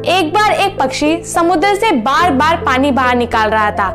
एक बार एक पक्षी समुद्र से बार बार पानी बाहर निकाल रहा था।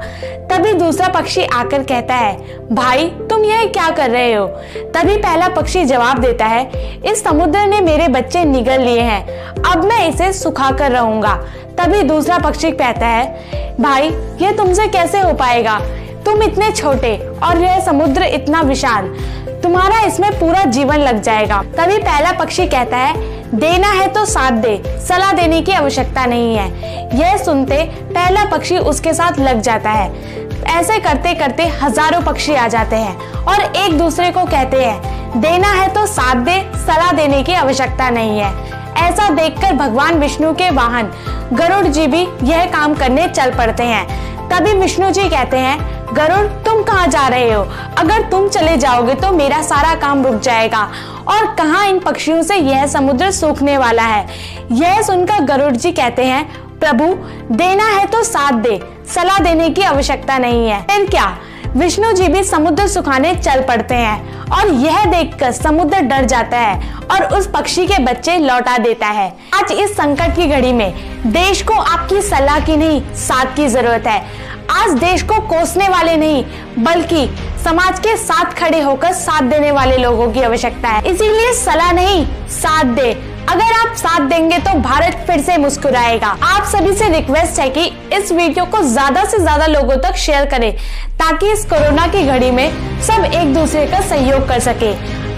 तभी दूसरा पक्षी आकर कहता है, भाई तुम यह क्या कर रहे हो? तभी पहला पक्षी जवाब देता है, इस समुद्र ने मेरे बच्चे निगल लिए हैं, अब मैं इसे सुखा कर रहूंगा। तभी दूसरा पक्षी कहता है, भाई यह तुमसे कैसे हो पाएगा? तुम इतने छोटे और यह समुद्र इतना विशाल, तुम्हारा इसमें पूरा जीवन लग जाएगा। तभी पहला पक्षी कहता है, देना है तो साथ दे, सलाह देने की आवश्यकता नहीं है। यह सुनते पहला पक्षी उसके साथ लग जाता है। ऐसे करते करते हजारों पक्षी आ जाते हैं और एक दूसरे को कहते हैं, देना है तो साथ दे, सलाह देने की आवश्यकता नहीं है। ऐसा देखकर भगवान विष्णु के वाहन गरुड़ जी भी यह काम करने चल पड़ते हैं। तभी विष्णु जी कहते हैं, गरुड़ तुम कहाँ जा रहे हो? अगर तुम चले जाओगे तो मेरा सारा काम रुक जाएगा और कहाँ इन पक्षियों से यह समुद्र सूखने वाला है। यह सुनकर गरुड़ जी कहते हैं, प्रभु देना है तो साथ दे, सलाह देने की आवश्यकता नहीं है। फिर क्या? विष्णु जी भी समुद्र सुखाने चल पड़ते हैं और यह देखकर समुद्र डर जाता है और उस पक्षी के बच्चे लौटा देता है। आज इस संकट की घड़ी में देश को आपकी सलाह की नहीं, साथ की जरूरत है। आज देश को कोसने वाले नहीं, बल्कि समाज के साथ खड़े होकर साथ देने वाले लोगों की आवश्यकता है। इसीलिए सलाह नहीं, साथ दे। अगर आप साथ देंगे तो भारत फिर से मुस्कुराएगा। आप सभी से रिक्वेस्ट है कि इस वीडियो को ज्यादा से ज्यादा लोगों तक शेयर करें, ताकि इस कोरोना की घड़ी में सब एक दूसरे का सहयोग कर सके।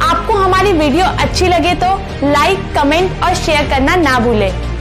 आपको हमारी वीडियो अच्छी लगे तो लाइक, कमेंट और शेयर करना ना भूलें।